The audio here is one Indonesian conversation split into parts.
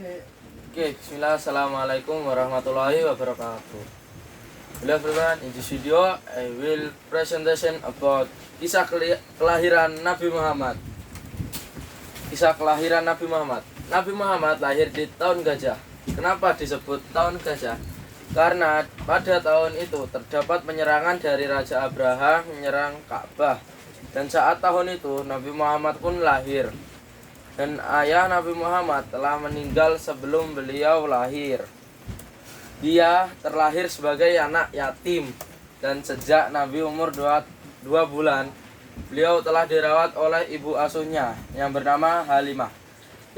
Bismillah, Assalamualaikum warahmatullahi wabarakatuh. Hello everyone, in this video I will presentation about kisah kelahiran Nabi Muhammad. Kisah kelahiran Nabi Muhammad. Nabi Muhammad lahir di tahun gajah. Kenapa disebut tahun gajah? Karena pada tahun itu terdapat penyerangan dari Raja Abraha menyerang Ka'bah. Dan saat tahun itu Nabi Muhammad pun lahir. Dan ayah Nabi Muhammad telah meninggal sebelum beliau lahir. Dia terlahir sebagai anak yatim. Dan sejak Nabi umur 2 bulan, beliau telah dirawat oleh ibu asuhnya yang bernama Halimah.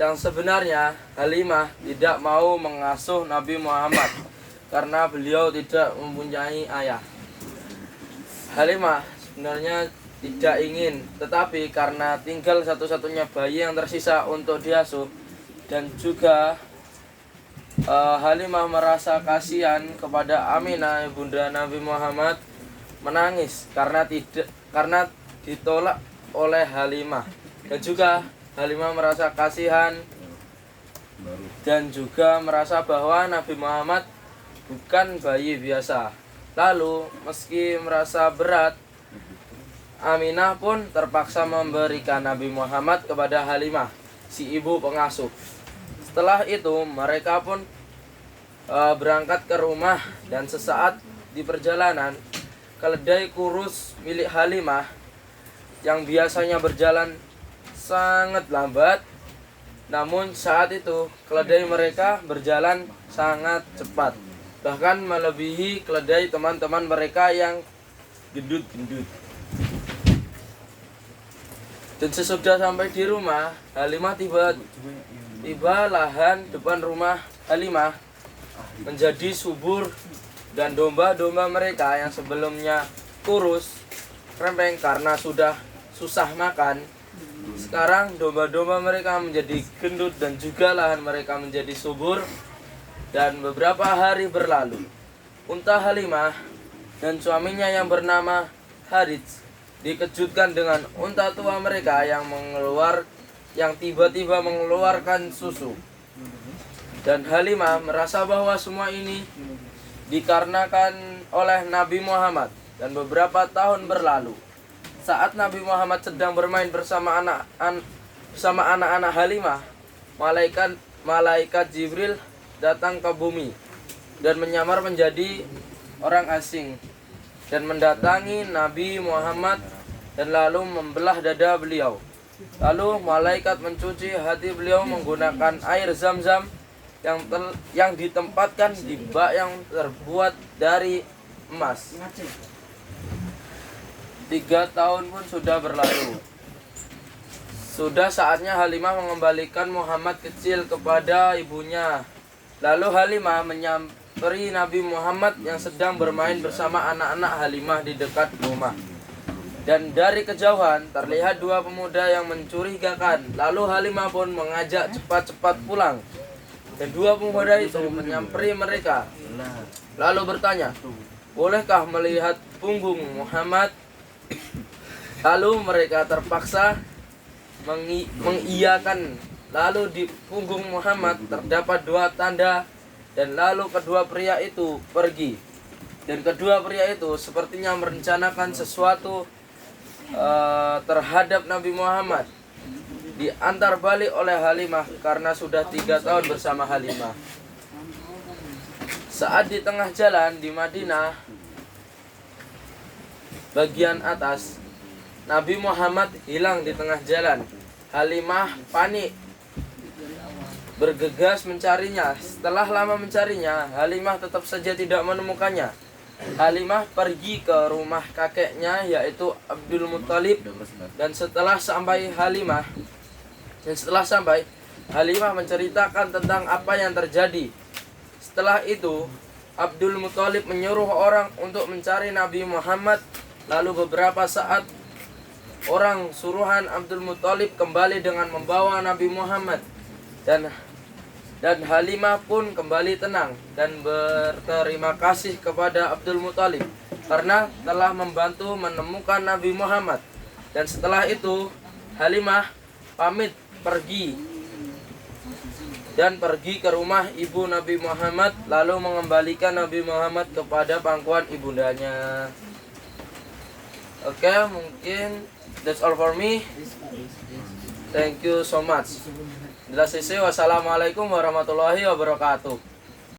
Yang sebenarnya Halimah tidak mau mengasuh Nabi Muhammad karena beliau tidak mempunyai ayah. Halimah sebenarnya tidak ingin, tetapi karena tinggal satu-satunya bayi yang tersisa untuk diasuh, dan juga Halimah merasa kasihan kepada Aminah ibunda Nabi Muhammad, menangis karena ditolak oleh Halimah, dan juga Halimah merasa kasihan dan juga merasa bahwa Nabi Muhammad bukan bayi biasa. Lalu meski merasa berat, Aminah pun terpaksa memberikan Nabi Muhammad kepada Halimah, si ibu pengasuh. Setelah itu mereka pun berangkat ke rumah, dan sesaat di perjalanan keledai kurus milik Halimah yang biasanya berjalan sangat lambat, namun saat itu keledai mereka berjalan sangat cepat, bahkan melebihi keledai teman-teman mereka yang gendut-gendut. Dan sesudah sampai di rumah, Halimah tiba lahan depan rumah Halimah menjadi subur, dan domba-domba mereka yang sebelumnya kurus rempeng karena sudah susah makan, sekarang domba-domba mereka menjadi gendut dan juga lahan mereka menjadi subur. Dan beberapa hari berlalu, unta Halimah dan suaminya yang bernama Harits dikejutkan dengan unta tua mereka yang tiba-tiba mengeluarkan susu. Dan Halimah merasa bahwa semua ini dikarenakan oleh Nabi Muhammad. Dan beberapa tahun berlalu, saat Nabi Muhammad sedang bermain bersama anak-anak Halimah, malaikat Jibril datang ke bumi dan menyamar menjadi orang asing dan mendatangi Nabi Muhammad dan lalu membelah dada beliau. Lalu malaikat mencuci hati beliau menggunakan air Zam-Zam yang ditempatkan di bak yang terbuat dari emas. 3 tahun pun sudah berlalu. Sudah saatnya Halimah mengembalikan Muhammad kecil kepada ibunya. Lalu Halimah menyamperin Nabi Muhammad yang sedang bermain bersama anak-anak Halimah di dekat rumah. Dan dari kejauhan terlihat 2 pemuda yang mencurigakan. Lalu Halimah pun mengajak cepat-cepat pulang. Dan 2 pemuda itu menyamperi mereka, lalu bertanya, "Bolehkah melihat punggung Muhammad?" Lalu mereka terpaksa mengiyakan. Lalu di punggung Muhammad terdapat 2 tanda. Dan lalu kedua pria itu pergi. Dan kedua pria itu sepertinya merencanakan sesuatu terhadap Nabi Muhammad. Diantar balik oleh Halimah karena sudah 3 tahun bersama Halimah. Saat di tengah jalan di Madinah bagian atas, Nabi Muhammad hilang di tengah jalan. Halimah panik, bergegas mencarinya. Setelah lama mencarinya, Halimah tetap saja tidak menemukannya. Halimah pergi ke rumah kakeknya yaitu Abdul Muthalib, dan setelah sampai Halimah menceritakan tentang apa yang terjadi. Setelah itu Abdul Muthalib menyuruh orang untuk mencari Nabi Muhammad. Lalu beberapa saat orang suruhan Abdul Muthalib kembali dengan membawa Nabi Muhammad, dan Halimah pun kembali tenang dan berterima kasih kepada Abdul Muthalib karena telah membantu menemukan Nabi Muhammad. Dan setelah itu Halimah pamit pergi dan pergi ke rumah ibu Nabi Muhammad lalu mengembalikan Nabi Muhammad kepada pangkuan ibundanya. Oke, mungkin that's all for me. Thank you so much. Wassalamualaikum warahmatullahi wabarakatuh.